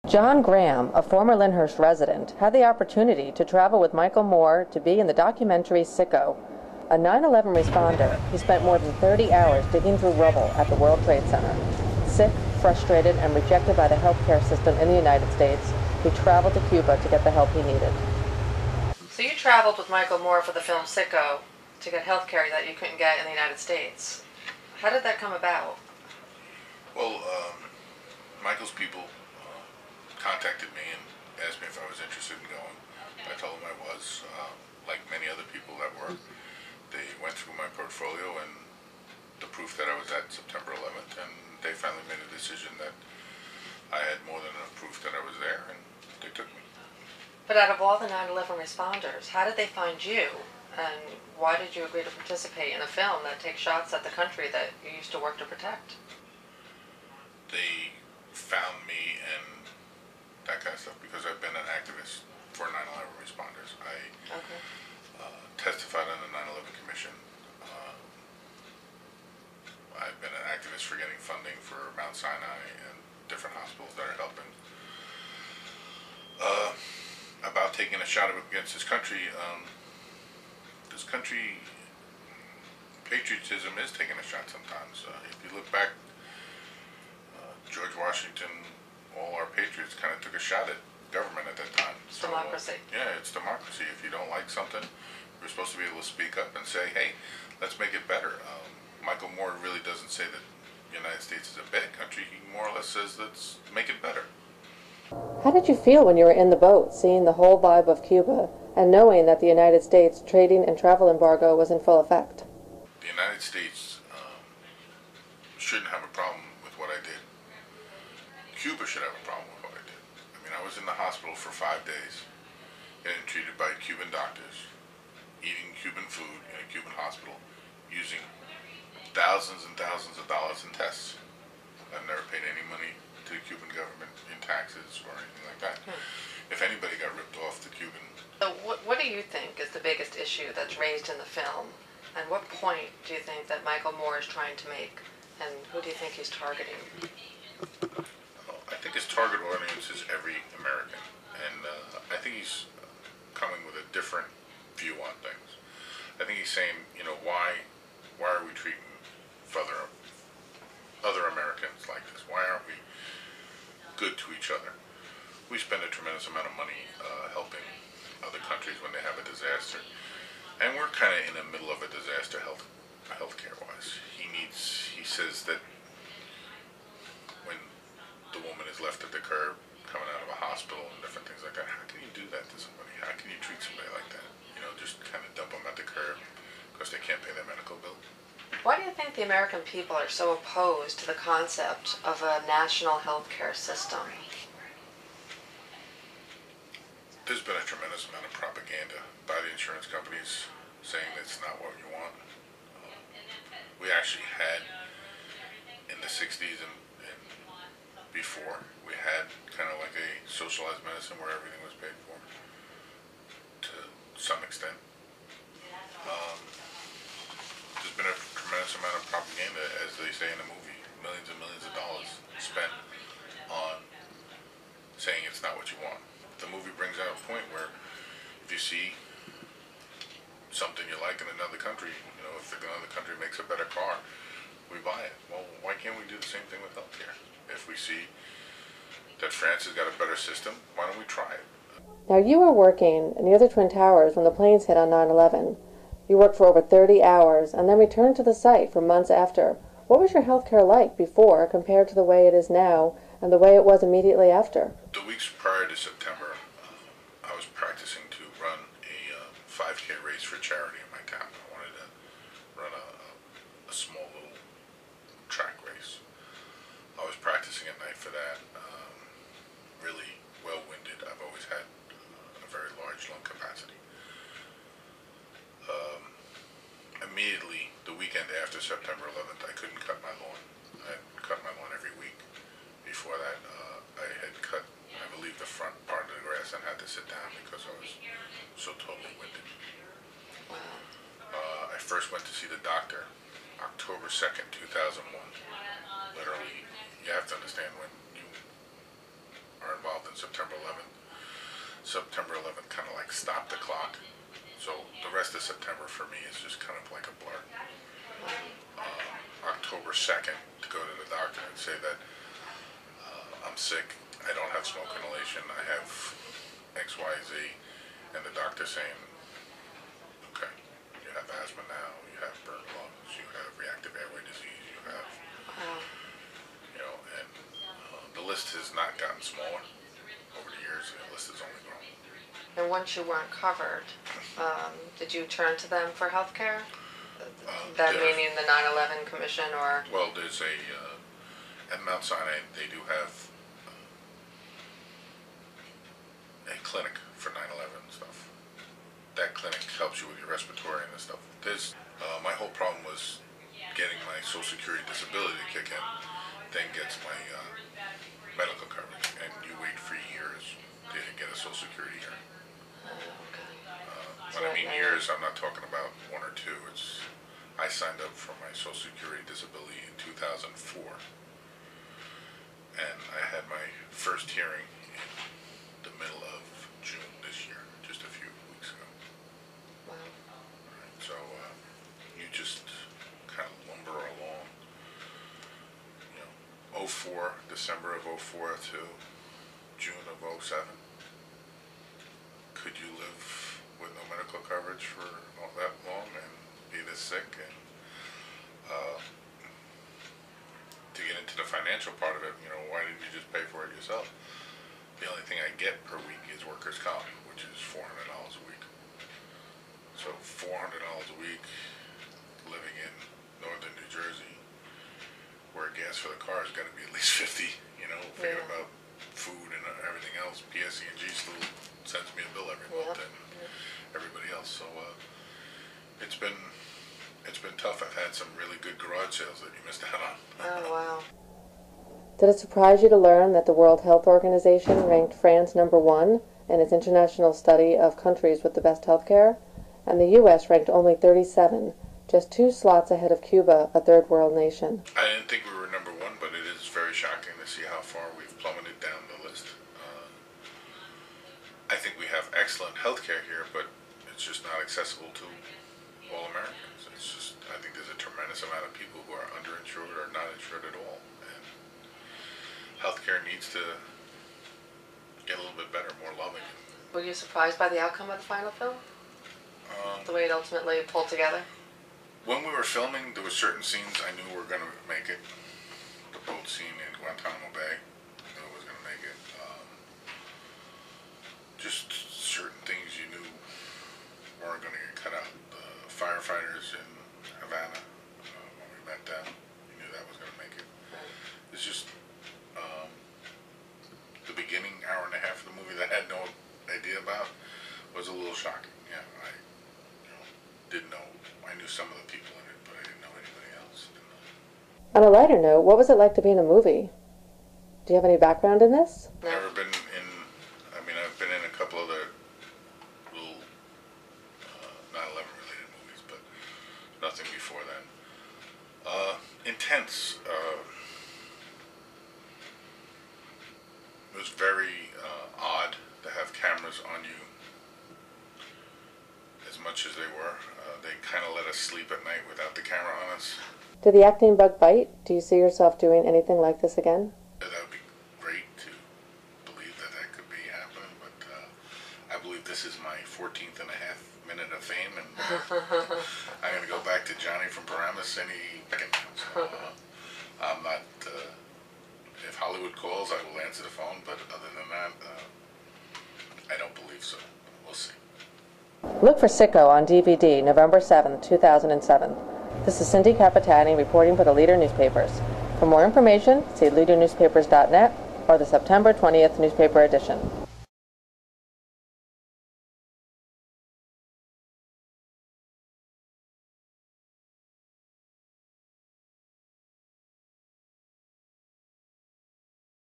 John Graham, a former Lyndhurst resident, had the opportunity to travel with Michael Moore to be in the documentary Sicko. A 9/11 responder, he spent more than 30 hours digging through rubble at the World Trade Center. Sick, frustrated, and rejected by the healthcare system in the United States, he traveled to Cuba to get the help he needed. So you traveled with Michael Moore for the film Sicko to get health care that you couldn't get in the United States. How did that come about? Well, Michael's people contacted me and asked me if I was interested in going. I told them I was, like many other people that were. They went through my portfolio and the proof that I was at September 11th, and they finally made a decision that I had more than enough proof that I was there, and they took me. But out of all the 9/11 responders, how did they find you? And why did you agree to participate in a film that takes shots at the country that you used to work to protect? They found me and that kind of stuff because I've been an activist for 9/11 responders. I testified on the 9/11 Commission. I've been an activist for getting funding for Mount Sinai and different hospitals that are helping. About taking a shot against this country, patriotism is taking a shot sometimes. If you look back, George Washington, all our patriots kind of took a shot at government at that time. It's democracy. Yeah, it's democracy. If you don't like something, you're supposed to be able to speak up and say, hey, let's make it better. Michael Moore really doesn't say that the United States is a bad country. He more or less says, let's make it better. How did you feel when you were in the boat, seeing the whole vibe of Cuba, and knowing that the United States trading and travel embargo was in full effect? The United States shouldn't have a problem with what I did. Cuba should have a problem with what I did. I mean, I was in the hospital for 5 days, getting treated by Cuban doctors, eating Cuban food in a Cuban hospital, using thousands and thousands of dollars in tests. I've never paid any money to the Cuban government in taxes or anything like that. If anybody got ripped off, the Cuban. So what do you think is the biggest issue that's raised in the film? And what point do you think that Michael Moore is trying to make? And who do you think he's targeting? I think his target audience is every American. And I think he's coming with a different view on things. I think he's saying, you know, why are we treating other Americans like this? Why aren't we good to each other? We spend a tremendous amount of money helping other countries when they have a disaster, and we're kind of in the middle of a disaster healthcare wise. He says that when the woman is left at the curb coming out of a hospital and different things like that, how can you do that to somebody? How can you treat somebody like that? You know, just kind of dump them at the curb because they can't pay their medical bill. Why do you think the American people are so opposed to the concept of a national healthcare system? There's been a tremendous amount of propaganda by the insurance companies saying it's not what you want. We actually had, in the 60s and before, we had kind of like a socialized medicine where everything was paid for, to some extent. There's been a tremendous amount of propaganda, as they say in the movie, millions and millions of dollars spent on saying it's not what you want. The movie brings out a point where if you see something you like in another country, you know, if another country makes a better car, we buy it. Well, why can't we do the same thing with healthcare? If we see that France has got a better system, why don't we try it? Now, you were working near the Twin Towers when the planes hit on 9/11. You worked for over 30 hours and then returned to the site for months after. What was your healthcare like before compared to the way it is now and the way it was immediately after? The weeks prior to September, I was practicing to run a 5K race for charity in my town. I wanted to run a small little track race. I was practicing at night for that. Really well-winded. I've always had a very large lung capacity. Immediately, the weekend after September 11th, I couldn't cut my lawn. I had cut my lawn every week. Before that, I had cut, I believe, the front part of the grass and had to sit down because I was so totally winded. I first went to see the doctor October 2nd, 2001. Literally, you have to understand when you are involved September 11th kind of like stopped the clock. So the rest of September for me is just kind of like a blur. October 2nd to go to the doctor and say that I'm sick, I don't have smoke inhalation, I have XYZ, and the doctor saying, okay, you have asthma now, you have burnt lungs, you have reactive airway disease, you have, and the list has not gotten smaller over the years, and the list has only grown. And once you weren't covered, did you turn to them for health care? That meaning the 9/11 Commission, or? Well, there's at Mount Sinai, they do have a clinic for 9/11 stuff. That clinic helps you with your respiratory and stuff. My whole problem was getting my Social Security disability to kick in, then gets my medical coverage, and you wait for years to get a Social Security hearing. When I mean years, I'm not talking about 1 or 2. I signed up for my Social Security disability in 2004, and I had my first hearing in the middle of June this year, just a few weeks ago. Wow. Right, so you just kind of lumber along. 04, December of 04 to June of 07. Could you live with no medical coverage for all that long and be this sick? And to get into the financial part of it, why didn't you just pay for it yourself? The only thing I get per week is workers' comp, which is $400 a week. So $400 a week living in northern New Jersey, where gas for the car is got to be at least 50, forget about food and everything else. PSE&G still sends me a bill every month, and everybody else. So it's been tough. I've had some really good garage sales that you missed out on. Oh, wow. Did it surprise you to learn that the World Health Organization ranked France #1 in its international study of countries with the best healthcare, and the U.S. ranked only 37, just 2 slots ahead of Cuba, a third world nation? I didn't think we were #1, but it is very shocking to see how far we've plummeted down the list. I think we have excellent healthcare here, but it's just not accessible to all Americans. I think there's a tremendous amount of people who are underinsured or not insured at all, and healthcare needs to get a little bit better, more loving. Were you surprised by the outcome of the final film? The way it ultimately pulled together? When we were filming, there were certain scenes I knew were going to make it. The boat scene in Guantanamo Bay, I knew it was going to make it. Just certain things you knew weren't going to get cut out. The firefighters in Havana, when we met them, you knew that was going to make it. It's just the beginning hour and a half of the movie that I had no idea about was a little shocking. Yeah, I didn't know. I knew some of the people in it, but I didn't know anybody else. On a lighter note, what was it like to be in a movie? Do you have any background in this? Never been in. I've been in a couple other little 9/11 related movies, but nothing before then. Intense. It was very odd to have cameras on you as much as they were. They kind of let us sleep at night without the camera on us. Did the acting bug bite? Do you see yourself doing anything like this again? That would be great to believe that could be happening, but I believe this is my 14th and a half minute of fame, and I'm going to go back to Johnny from Paramus any second. So, I'm not, if Hollywood calls, I will answer the phone, but other than that, I don't believe so. We'll see. Look for Sicko on DVD, November 7, 2007. This is Cindy Capitani reporting for the Leader Newspapers. For more information, see leadernewspapers.net or the September 20th newspaper edition.